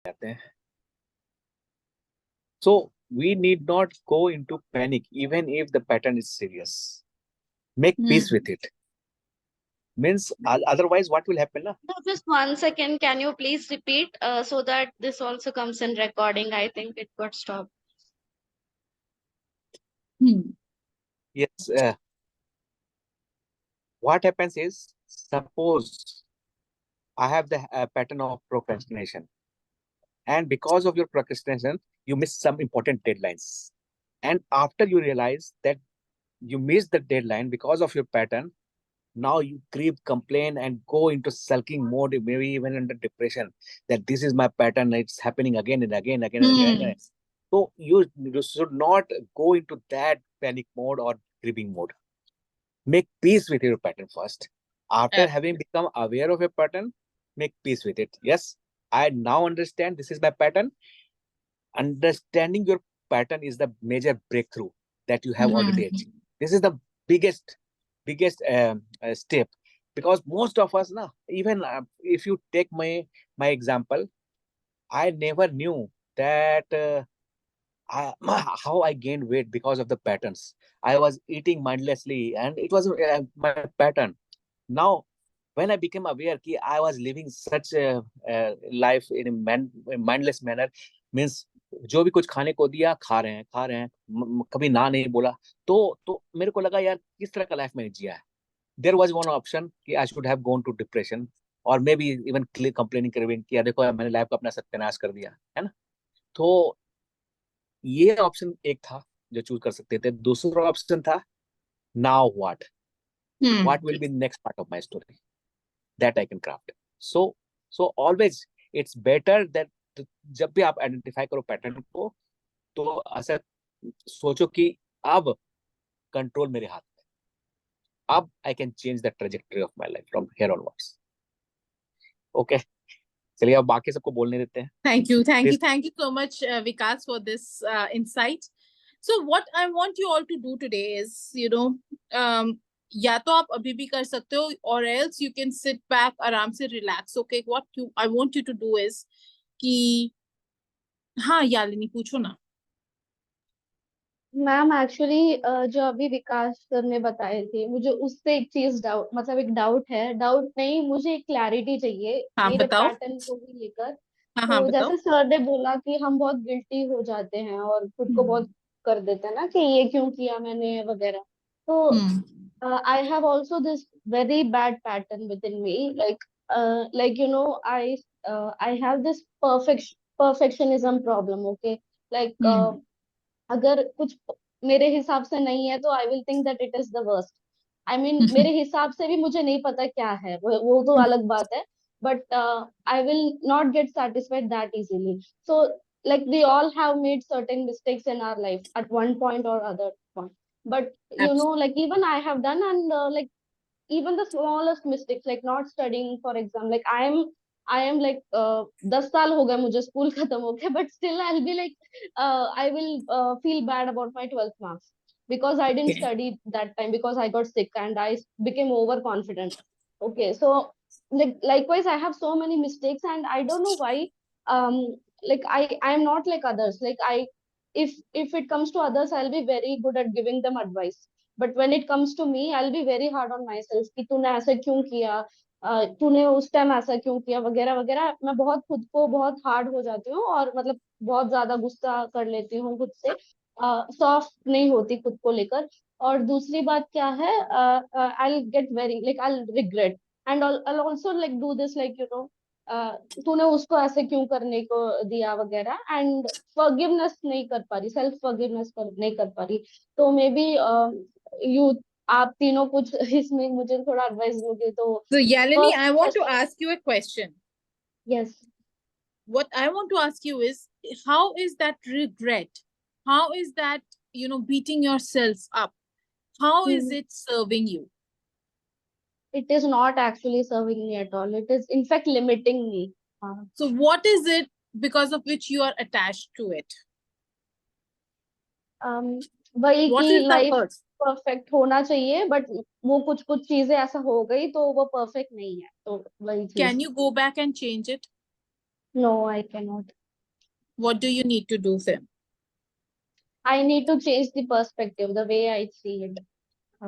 जाते हैं. So we need not go into panic even if the pattern is serious. Make peace with it. Means otherwise what will happen? Na? No, just 1 second. Can you please repeat so that this also comes in recording? I think it got stopped. Yes. What happens is, suppose I have the pattern of procrastination, and because of your procrastination, you miss some important deadlines. And after you realize that you missed the deadline because of your pattern, now you grieve, complain, and go into sulking mode, maybe even under depression, that this is my pattern, it's happening again and again, again and again. So you should not go into that panic mode or grieving mode. Make peace with your pattern first. After having become aware of a pattern, make peace with it. Yes, I now understand this is my pattern. Understanding your pattern is the major breakthrough that you have already achieved. This is the biggest step, because most of us now, even if you take my example, I never knew that how I gained weight because of the patterns. I was eating mindlessly, and it was my pattern. Now, when I became aware that I was living such a life in a mindless manner, means जो भी कुछ खाने को दिया खा रहे हैं, कभी ना नहीं बोला, तो मेरे को लगा यार किस तरह का लाइफ मैंने जिया है. There was one option कि I should have gone to depression or maybe even complaining craving कि यार देखो यार मैंने लाइफ का अपना सत्यानाश कर दिया है ना. तो ये ऑप्शन एक था जो चूज कर सकते थे. दूसरा ऑप्शन था now what will be next part of my story that I can craft. So always it's better that जब भी आप आइडेंटिफाई करो पैटर्न को, तो ऐसा सोचो कि अब कंट्रोल मेरे हाथ में, अब I can change the trajectory of my life from here onwards. Okay, चलिए अब बाकी सबको बोलने देते हैं. Thank you so much, Vikas, for this insight. So what I want you all to do today is, या तो आप अभी भी कर सकते हो, or else you can sit back, आराम से relax. Okay, what I want you to do is कि हाँ यालिनी पूछो ना. मैम एक्चुअली जो अभी विकास सर ने बताए थे, मुझे उससे एक चीज डाउट, मतलब एक डाउट है, डाउट नहीं, मुझे एक क्लैरिटी चाहिए मेरे पैटर्न को भी लेकर. तो जैसे सर ने बोला कि हम बहुत गिल्टी हो जाते हैं और खुद को बहुत कर देते हैं ना कि ये क्यों किया मैंने वगैरह. तो I have also this very bad pattern with in me, like you know, I have this perfectionism problem. Okay, like अगर कुछ मेरे हिसाब से नहीं है तो I will think that it is the worst. I mean मेरे हिसाब से भी मुझे नहीं पता क्या है, वो तो अलग बात है, but I will not gate satisfied that easily. So like we all have made certain mistakes in our life at one point or other point, but you know, like even I have done, and like even the smallest mistakes, like not studying for exam, like I am like 10 साल हो गए मुझे school खत्म हो गया, but still I'll be like I will feel bad about my 12th marks because I didn't study that time because I got sick and I became overconfident. Okay, so like likewise I have so many mistakes and I don't know why. um like I am not like others. Like I, if it comes to others, I'll be very good at giving them advice, but when it comes to me I will be very hard on myself कि तूने ऐसा क्यों किया, तूने उस time ऐसा क्यों किया वगैरह वगैरह. मैं बहुत खुद को बहुत हार्ड हो जाती हूँ और मतलब बहुत ज्यादा गुस्सा कर लेती हूँ खुद से, सॉफ्ट नहीं होती खुद को लेकर. और दूसरी बात क्या है, I get very like I regret and I also like do this, like you know, तूने उसको ऐसे क्यों करने को दिया वगैरह. एंड फॉरगिवनेस नहीं कर पा रही, सेल्फ फॉरगिवनेस नहीं कर पा रही. तो मे बी यू, आप तीनों कुछ इसमें मुझे थोड़ा एडवाइस दोगे तो. So Yalini, I want to ask you a question. Yes. What I want to ask you is, how is that regret? How is that, beating yourself up? How is it serving you? It is not actually serving me at all. It is in fact limiting me. So what is it because of which you are attached to it? वही कि life perfect होना चाहिए, but वो कुछ कुछ चीजें ऐसा हो गई तो वो परफेक्ट नहीं है, तो वही चीज. Can you go back and change it? No, I cannot. What do you need to do, Sim? I need to change the perspective, the way I see it.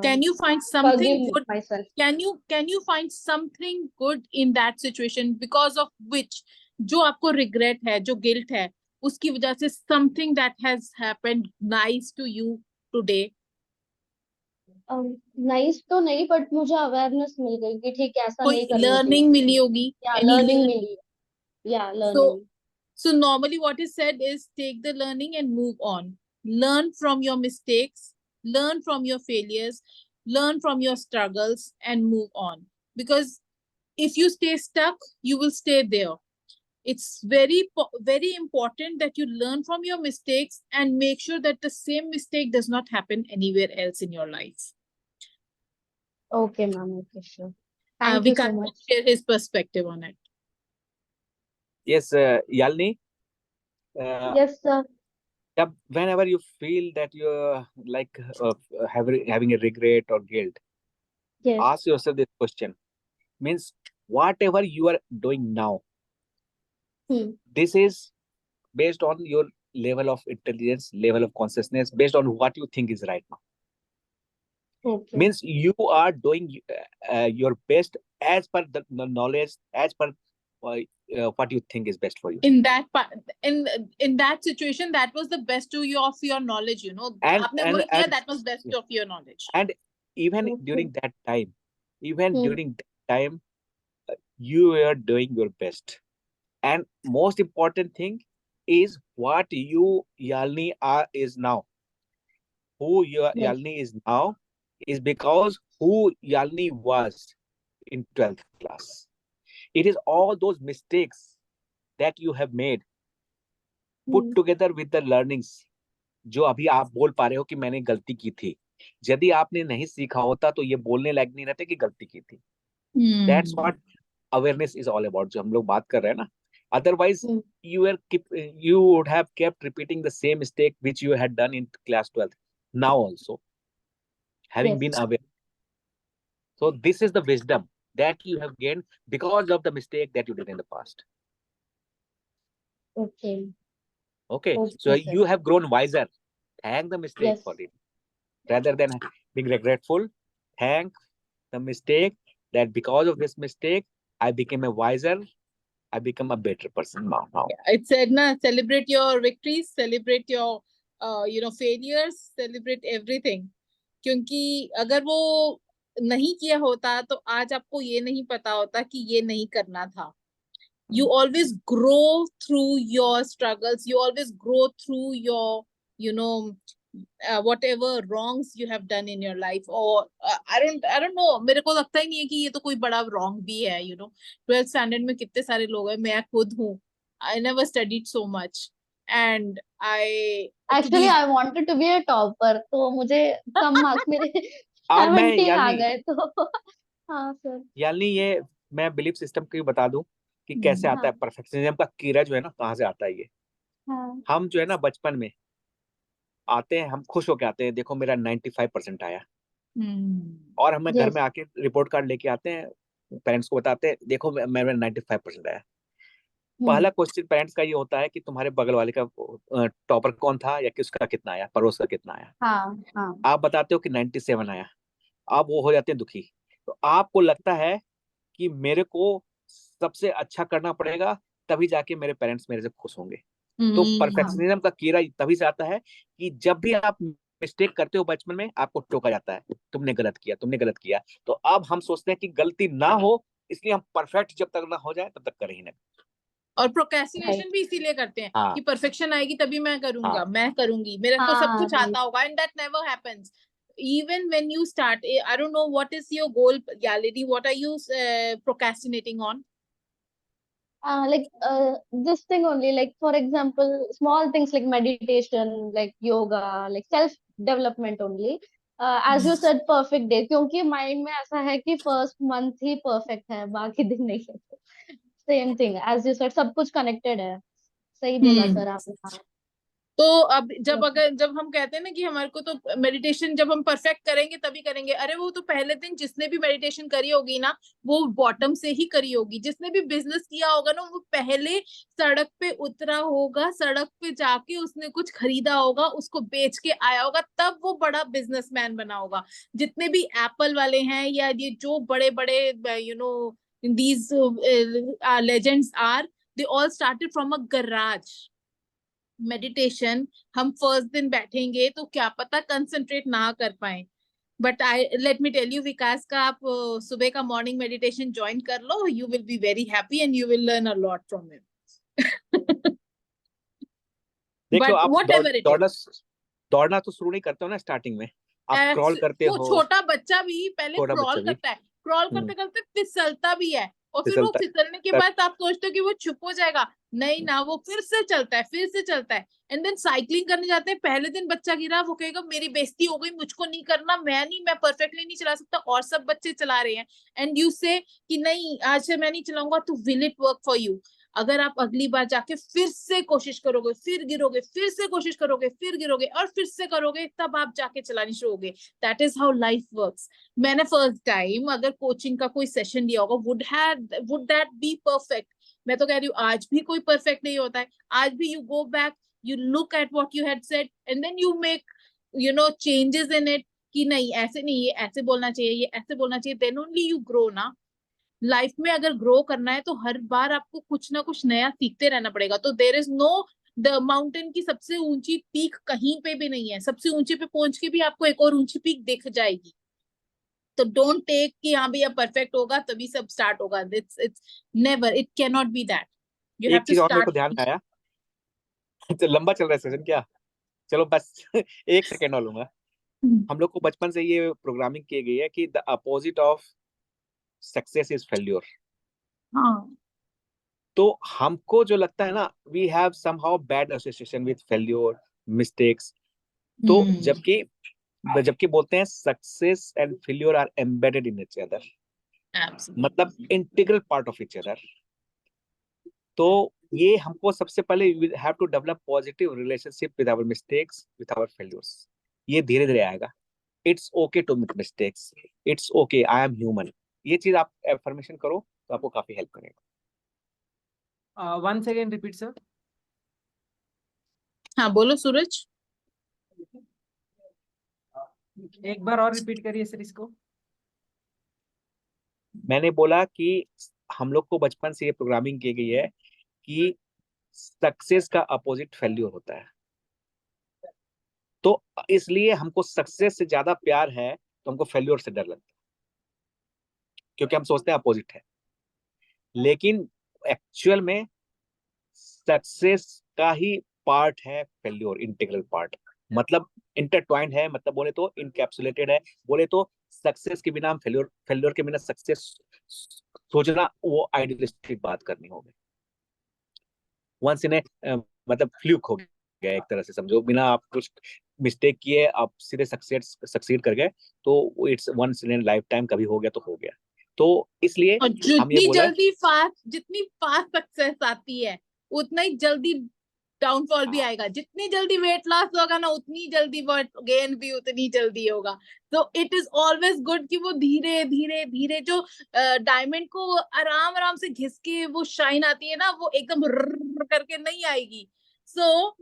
Can you find something Forgive good? myself. Can you find something good in that situation because of which जो आपको regret है, जो guilt है, उसकी वजह से something that has happened nice to you today? Nice तो नहीं, बट मुझे अवेयरनेस मिल गई कि ठीक है, ऐसा कोई नहीं करना learning चाहिए। मिली होगी? या Any लर्निंग learning? मिली है। या So learning. So normally what is said is take the learning and move on. Learn from your mistakes, learn from your failures, learn from your struggles and move on. Because if you stay stuck, you will stay there. It's very important that you learn from your mistakes and make sure that the same mistake does not happen anywhere else in your life. Okay, ma'am. Okay, sure. Thank you so Vikas will much. share his perspective on it. Yes, Yalni, Yes, sir. whenever you feel that you're like having a regret or guilt, Yes. ask yourself this question. Means whatever you are doing now, this is based on your level of intelligence, level of consciousness, based on what you think is right now. Okay. Means you are doing your best as per the knowledge, as per what you think is best for you. In that in that situation, that was the best to you of your knowledge, you know. And that was best of your knowledge. And even Okay. during that time, you are doing your best. And most important thing is what you, Yalni, is now. Who Yes. Yalni is now is because who Yalni was in 12th class. It is all those mistakes that you have made put together with the learnings जो अभी आप बोल पा रहे हो कि मैंने गलती की थी। यदि आपने नहीं सीखा होता तो ये बोलने लायक नहीं रहते कि गलती की थी। That's what awareness is all about, जो हम लोग बात कर रहे हैं ना। Otherwise, you would have kept repeating the same mistake which you had done in class 12th now also, having been aware. So this is the wisdom that you have gained because of the mistake that you did in the past. Okay. Okay. Okay, So sir. you have grown wiser. Thank the mistake for it. Rather than being regretful, thank the mistake that because of this mistake, I became a wiser, I become a better person now. It said, na, celebrate your victories, celebrate your, failures, celebrate everything. क्योंकि अगर वो नहीं किया होता तो आज आपको ये नहीं पता होता कि ये नहीं करना था. You always grow through your struggles. You always grow through your, whatever wrongs you have done in your life. Or I don't know. मेरे को लगता ही नहीं है कि ये तो कोई बड़ा wrong भी है. 12th standard में कितने सारे लोग हैं. मैं खुद हूँ. I never studied so much. And Actually, I wanted to be a topper. तो मुझे कम मार्क्स मेरे 70 आ गए तो हाँ सर. यानी ये मैं बिलीफ सिस्टम को बता दूं कि कैसे आता है परफेक्शनिज्म का कीड़ा जो है ना, कहाँ से आता है ये. हम जो है ना बचपन में आते हैं, हम खुश होके आते हैं, देखो मेरा 95% आया. और हमें घर में आके रिपोर्ट कार्ड लेके आते हैं, पेरेंट्स को बताते हैं देखो मेरा 95% आया. पहला क्वेश्चन पेरेंट्स का ये होता है कि तुम्हारे बगल वाले का टॉपर कौन था या किसका कितना आया, पड़ोस का कितना आया. आप बताते हो कि 97 आया. आप वो हो जाते हैं दुखी. तो आपको लगता है कि मेरे को सबसे अच्छा करना पड़ेगा, तभी जाके मेरे पेरेंट्स मेरे से खुश होंगे. तो परफेक्शनिज्म का कीड़ा तभी से आता है कि जब भी आप मिस्टेक करते हो बचपन में, आपको टोका जाता है, तुमने गलत किया, तुमने गलत किया. तो अब हम सोचते हैं कि गलती ना हो, इसलिए हम परफेक्ट जब तक ना हो जाए तब तक कर ही नहीं. और प्रोक्रेस्टिनेशन भी इसीलिए करते हैं कि परफेक्शन आएगी तभी मैं करूंगा, मैं करूंगी, मेरे को सब कुछ आता होगा. And that never happens. Even when you start, I don't know what is your goal, Yalini, what are you procrastinating on? This thing only, like for example, small things like meditation, like yoga, like self development only. As you said, perfect day, क्योंकि mind में ऐसा है कि first month ही perfect है, बाकी दिन नहीं है. Same thing as you said, सब कुछ connected है. सही बोला सर आपने. तो अब जब हम कहते हैं ना कि हमारे को तो मेडिटेशन जब हम परफेक्ट करेंगे तभी करेंगे, अरे वो तो पहले दिन जिसने भी मेडिटेशन करी होगी ना वो बॉटम से ही करी होगी। जिसने भी बिजनेस किया होगा ना वो पहले सड़क पे उतरा होगा, सड़क पे जाके उसने कुछ खरीदा होगा, उसको बेच के आया होगा, तब वो बड़ा बिजनेसमैन बना होगा। जितने भी एप्पल वाले हैं या ये जो बड़े बड़े you know these legends are, they all started from a garage. Meditation हम फर्स्ट दिन बैठेंगे तो क्या पता कंसंट्रेट ना कर पाए, but I let me tell you Vikas का आप सुबह का मॉर्निंग मेडिटेशन ज्वाइन कर लो, you will be very happy and you will learn a lot from him. देख लो, बट आप वॉट एवर इट दौड़ना इज, दौड़ना तो शुरू नहीं करते हो ना स्टार्टिंग में, आप क्रॉल करते वो हो, छोटा बच्चा भी पहले छोटा बच्चा क्रॉल भी करता है, क्रॉल करते करते फिसलता भी है, और फिर वो फिसलता फिसलने के बाद आप सोचते हो कि वो चुप हो जाएगा, नहीं ना, वो फिर से चलता है, फिर से चलता है। एंड देन साइकिलिंग करने जाते हैं, पहले दिन बच्चा गिरा, वो कहेगा मेरी बेइज्जती हो गई, मुझको नहीं करना, मैं परफेक्टली नहीं चला सकता और सब बच्चे चला रहे हैं, एंड यू से कि नहीं आज से मैं नहीं चलाऊंगा, तो will it work for you? अगर आप अगली बार जाके फिर से कोशिश करोगे, फिर गिरोगे, फिर से कोशिश करोगे, फिर गिरोगे और फिर से करोगे, तब आप जाके चलानी शुरू होगे। That is how life works. मैंने फर्स्ट टाइम अगर कोचिंग का कोई सेशन लिया होगा, वुड दैट बी परफेक्ट? मैं तो कह रही हूँ आज भी कोई परफेक्ट नहीं होता है। आज भी you go back, you look at what you had said and then you make changes in it, कि नहीं ऐसे नहीं, ये ऐसे बोलना चाहिए, ये ऐसे बोलना चाहिए, देन ओनली यू ग्रो ना। लाइफ में अगर ग्रो करना है तो हर बार आपको कुछ ना कुछ नया सीखते रहना पड़ेगा। तो there is know the mountain की सबसे ऊंची पीक कहीं पे भी नहीं है, सबसे ऊंचे पे पहुंच के भी आपको एक और ऊंची पीक दिख जाएगी। तो डोंट टेक कि हाँ भैया परफेक्ट होगा तभी सब स्टार्ट होगा, it's never, it can not be that, you have एक टू चीज और मेरे को स्टार्ट। ध्यान में आया। तो लंबा चल रहा है सेशन क्या? चलो बस 1 सेकेंड और लूंगा। हम लोग को बचपन से ये प्रोग्रामिंग की गई है कि the opposite of success is failure. हाँ, तो हमको जो लगता है ना, we have somehow bad association with failure, mistakes. तो जबकि जबकि बोलते हैं success and failure are embedded in each other, मतलब integral part of each other. तो ये हमको सबसे पहले we have to develop positive relationship with our mistakes, with our failures. ये धीरे धीरे आएगा। It's okay to make mistakes, it's okay, I am human. ये चीज आप एफर्मेशन करो तो आपको काफी हेल्प करेगा। Once again repeat, sir. हाँ बोलो सूरज। एक बार और रिपीट करिए सर इसको। मैंने बोला कि हम लोग को बचपन से ये प्रोग्रामिंग की गई है कि सक्सेस का अपोजिट फेल्योर होता है। तो इसलिए हमको सक्सेस से ज्यादा प्यार है, तो हमको फेल्योर से डर लगता है, क्योंकि हम सोचते हैं अपोजिट है। लेकिन एक्चुअल में सक्सेस का ही पार्ट है फेल्योर, इंटीग्रल पार्ट, मतलब इंटरट्वाइंड है, मतलब बोले तो इनकैप्सुलेटेड है। बोले तो सक्सेस के बिना हम फेल्योर, फेल्योर के बिना सक्सेस सोचना वो आइडियलिस्टिक बात करनी होगी। वंस इन ए मतलब फ्लूक हो गया एक तरह से, समझो, बिना आप कुछ मिस्टेक किए आप सीधे सक्सीड कर गए, तो it's once in a lifetime, कभी हो गया तो हो गया। तो इसलिए और हम ये बोला जितनी फास्ट सक्सेस आती है उतना ही जल्दी डाउनफॉल भी आएगा, जितनी जल्दी वेट लॉस होगा ना उतनी जल्दी वेट गेन भी उतनी जल्दी होगा। तो इट इज ऑलवेज गुड कि वो धीरे धीरे धीरे, जो डायमंड को आराम आराम से घिस के वो शाइन आती है ना, वो एकदम करके नहीं आएगी। सो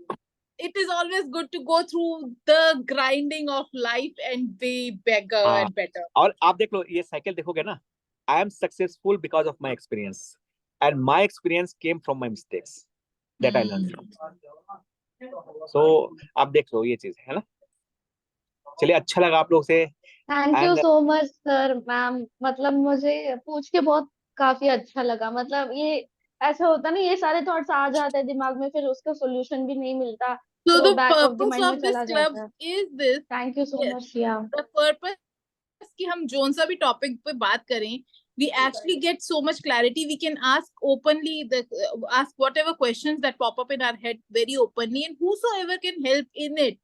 it is always good to go through the grinding of life and be bigger and better. और आप देख लो, ये साइकिल देखोगे ना, I am successful because of my experience, and my experience came from my mistakes that I learn from. So आप देख लो, ये चीज है ना। चलिए, अच्छा लगा आप लोग से। Thank you so much sir, ma'am. मतलब मुझे पूछ के बहुत काफी अच्छा लगा। मतलब ये ऐसा होता ना, ये सारे थॉट्स आ जाते हैं दिमाग में, फिर उसका सॉल्यूशन भी नहीं मिलता, So तो the back of the purpose mind में of this चला club जाता है। is this. Thank you so Yes. Much. या The purpose कि हम जोन सा भी टॉपिक पे बात करें, we actually get so much clarity. We can ask openly, ask whatever questions that pop up in our head very openly, and whosoever can help in it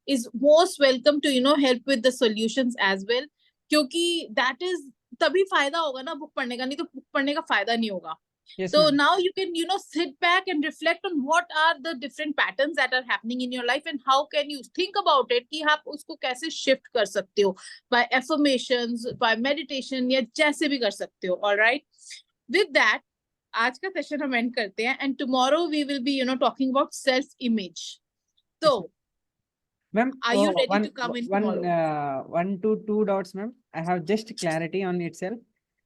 is most welcome to help with the solutions as well. क्योंकि that is तभी फायदा होगा ना book पढ़ने का, नहीं तो book पढ़ने का फायदा नहीं होगा। Yes, So ma'am. now you can, sit back and reflect on what are the different patterns that are happening in your life and how can you think about it कि आप उसको कैसे shift कर सकते हो by affirmations, by meditation या जैसे भी कर सकते हो. All right. With that, आज का session हम end करते हैं and tomorrow we will be, talking about self-image. So, Ma'am, are you ready to come in tomorrow? 1 to 2 dots, ma'am. I have just clarity on itself.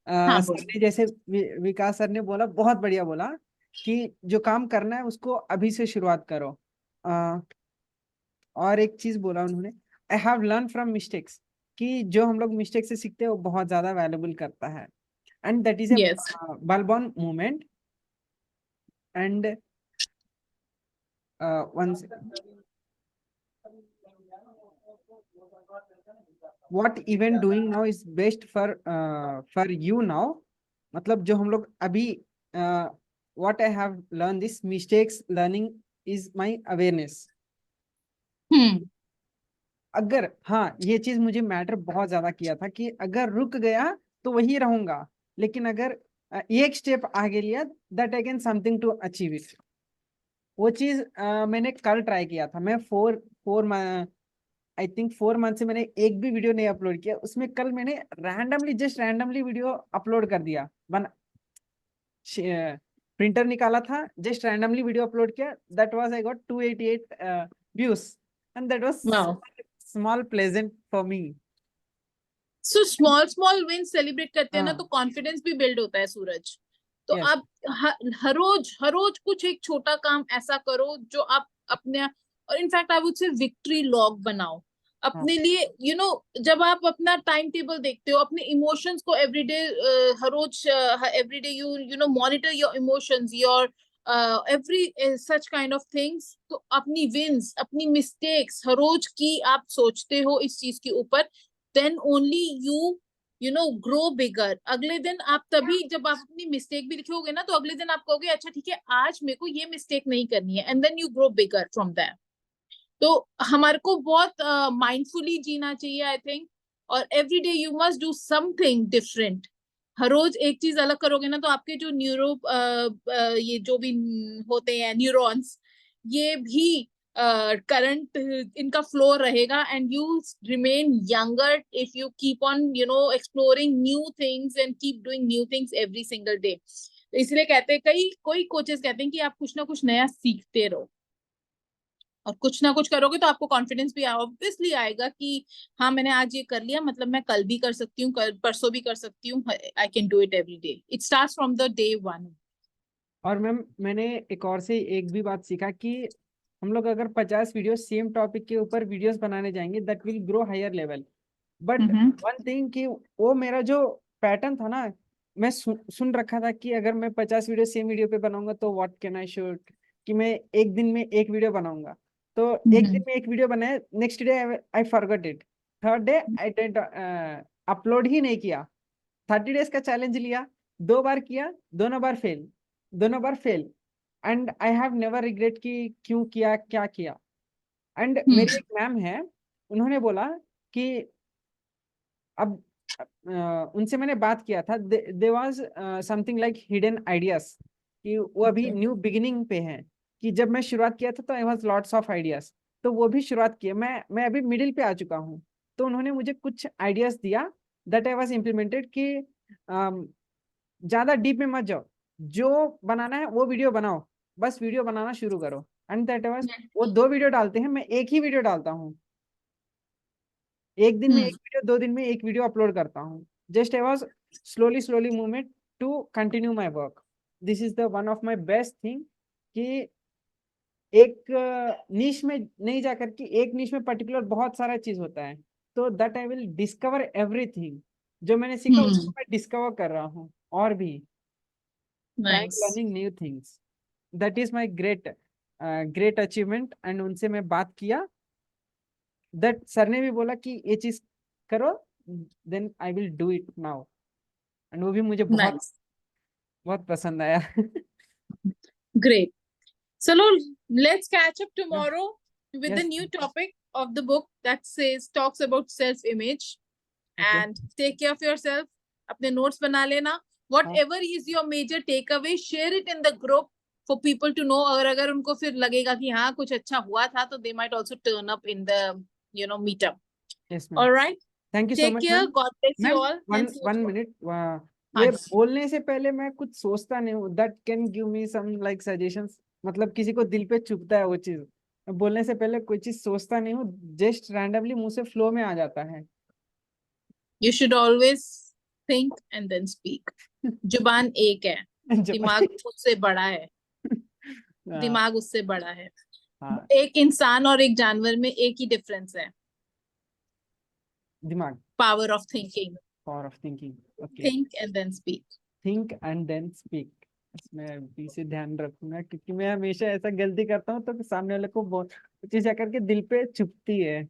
हाँ, sir ने जैसे विकास sir ने बोला, बहुत बढ़िया बोला कि जो काम करना है उसको अभी से शुरुआत करो. और एक चीज बोला उन्होंने, I have learn from mistakes, कि जो हम लोग मिस्टेक से सीखते हैं वो बहुत ज्यादा वैल्यूबल करता है. And that is a Yes. बलबॉन movement. And one what even doing now is best for you now. मतलब जो हम लोग अभी what I have learned this mistakes learning is my awareness. अगर हाँ, ये चीज मुझे मैटर बहुत ज्यादा किया था कि अगर रुक गया तो वही रहूंगा, लेकिन अगर एक स्टेप आगे लिया that I can something to achieve it. वो चीज मैंने कल ट्राई किया था. मैं 4 मंथ से मैंने एक भी वीडियो नहीं अपलोड किया. उसमें कल मैंने रैंडमली वीडियो अपलोड कर दिया. प्रिंटर निकाला था, जस्ट रैंडमली वीडियो अपलोड किया. That was I got 288 views and that was small pleasant for me. So small wins celebrate करते हैं ना, तो कॉन्फिडेंस भी बिल्ड होता है सूरज. तो Yes. आप हर रोज कुछ एक छोटा काम ऐसा करो जो आप अपने, और in fact I would say victory log बनाओ अपने लिए. जब आप अपना टाइम टेबल देखते हो, अपने इमोशंस को एवरीडे, हर रोज every day you monitor your emotions, your every such kind of things. तो अपनी विंस, अपनी मिस्टेक्स हर रोज की आप सोचते हो इस चीज के ऊपर, then only you grow bigger. अगले दिन आप तभी, जब आप अपनी मिस्टेक भी लिखोगे ना, तो अगले दिन आप कहोगे अच्छा ठीक है, आज मेरे को ये मिस्टेक नहीं करनी है, and then you grow bigger from there. तो हमारे को बहुत माइंडफुली जीना चाहिए आई थिंक. और every day you must do something different. हर रोज एक चीज अलग करोगे ना, तो आपके जो ये जो भी होते हैं न्यूरॉन्स, ये भी करंट इनका फ्लो रहेगा, and you remain younger if you keep on exploring new things and keep doing new things every single day. तो इसलिए कहते हैं, कोई कोचेस कहते हैं कि आप कुछ ना कुछ नया सीखते रहो, और कुछ ना कुछ करोगे तो आपको कॉन्फिडेंस भी ऑब्वियसली आएगा कि हाँ, मैंने आज ये कर लिया, मतलब मैं कल भी कर सकती हूँ, परसों भी कर सकती हूँ. I can do it every day. It starts from the day 1. और मैम मैंने एक और से एक भी बात सीखा कि हम लोग अगर 50 वीडियो सेम टॉपिक के ऊपर वीडियोस बनाने जाएंगे, that will grow higher level. But one thing कि वो मेरा जो पैटर्न था ना, मैं सुन रखा था कि अगर मैं 50 वीडियो सेम वीडियो पे बनाऊंगा तो व्हाट कैन आई शूट, कि मैं एक दिन में एक वीडियो बनाऊंगा. तो एक दिन में एक वीडियो बनाया, next day I forgot it, third day I did upload ही नहीं किया. 30 डेज का चैलेंज लिया, 2 बार किया, दोनों बार fail. And I have never regret कि क्यों किया, क्या किया. एंड मेरी एक मैम है, उन्होंने बोला कि अब उनसे मैंने बात किया था, they was something like hidden ideas, कि वो अभी न्यू बिगिनिंग पे हैं, कि जब मैं शुरुआत किया था तो I was lots of ideas, तो वो भी शुरुआत किया. मैं अभी मिडिल पे आ चुका हूँ. तो उन्होंने मुझे कुछ आइडियाज दिया, दैट आई वाज इम्प्लीमेंटेड, कि ज्यादा डीप में मत जाओ, जो बनाना है वो वीडियो बनाओ, बस वीडियो बनाना शुरू करो. एंड दैट वाज, वो 2 वीडियो डालते हैं, मैं एक ही वीडियो डालता हूँ. एक दिन में एक वीडियो, 2 दिन में एक वीडियो अपलोड करता हूँ. Just I was slowly movement to continue my work. This is the one of my best thing, कि एक नीश में नहीं जाकर के एक नीश में पर्टिकुलर बहुत सारा चीज होता है, तो that I will discover everything. जो मैंने सीखा उसको मैं डिस्कवर कर रहा हूँ, और भी learning new things. That is my great achievement. And उनसे मैं बात किया, दैट सर ने भी बोला कि ये चीज करो, then I will do it now. And वो भी मुझे बहुत पसंद आया. Great. So let's catch up tomorrow with the new topic of the book that talks about self-image. And take care of yourself. अपने notes बना लेना. whatever is your major takeaway, share it in the group for people to know. अगर उनको फिर लगेगा कि हाँ कुछ अच्छा हुआ था, तो they might also turn up in the meetup. Yes, ma'am. All right. Thank you so Take much, care. ma'am. God bless you Ma'am, all. one minute. ये बोलने से पहले मैं कुछ सोचता नहीं हूँ. That can give me some like suggestions. मतलब किसी को दिल पे चुभता है वो चीज. मैं बोलने से पहले कोई चीज सोचता नहीं हूँ. Just randomly मुंह से flow में आ जाता है. You should always think and then speak. जुबान एक है, दिमाग उससे बड़ा है. दिमाग उससे बड़ा है. एक इंसान और एक जानवर में एक ही डिफरेंस है. दिमाग. Power of thinking. Power of thinking. Okay. Think and then speak. Think and then speak. इसमें इसे ध्यान रखूंगा, क्योंकि मैं हमेशा ऐसा गलती करता हूँ तो सामने वाले को बहुत चीज आकर के दिल पे चुभती है.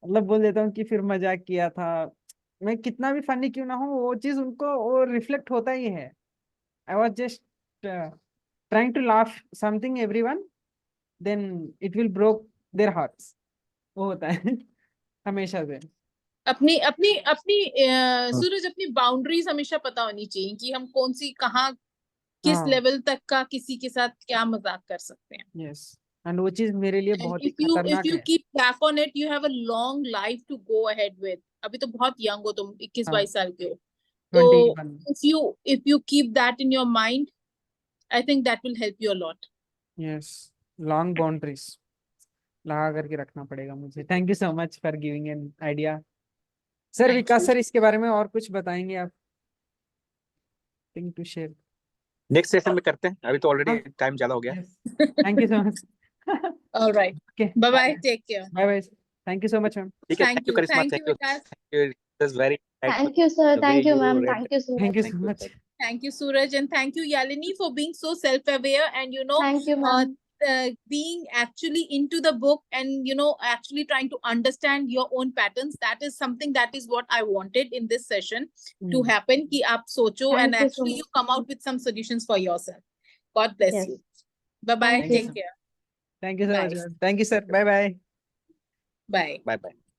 मतलब बोल देता हूँ कि फिर मजाक किया था. मैं कितना भी फनी क्यों ना हो, वो चीज उनको वो रिफ्लेक्ट होता ही है. I was just trying to laugh something everyone, then it will broke their hearts. वो होता है हमेशा से. अपनी अपनी अपनी सूरज, अपनी बाउंड्रीज हमेशा पता होनी चाहिए कि हम कौन सी कहाँ किस लेवल तक का किसी के साथ क्या मजाक कर सकते हैं. यस, एंड वो चीज मेरे लिए बहुत ही खतरनाक if you है. keep back on it, you have a long life to go ahead with. अभी तो बहुत यंग हो तुम, 21-22 साल के हो. तो if you keep that in your mind, I think that will help you a lot. Yes, long boundaries लगा करके रखना पड़ेगा मुझे. Thank you so much for giving an idea. Sir Vikas sir, इसके बारे में और कुछ बताएंगे आप? Thing to share. Next session में करते हैं, अभी तो ऑलरेडी टाइम ज्यादा हो गया. Thank you so much. All right. Okay. Bye bye. Take care. Bye bye. Thank you so much, ma'am. ठीक है. Thank you Karishma. Thank you, Vikas. It was very. Thank you, sir. Thank you, ma'am. Thank you so much. Thank you so much. Thank you, Suraj, and thank you, Yalini, for being so self-aware and Thank you, ma'am. being actually into the book and actually trying to understand your own patterns. That is something that is what I wanted in this session to happen. Ki aap socho and actually you come out with some solutions for yourself. God bless you. Bye bye. Take care. Thank you so much. Thank you, sir. Bye bye. Bye. Bye bye.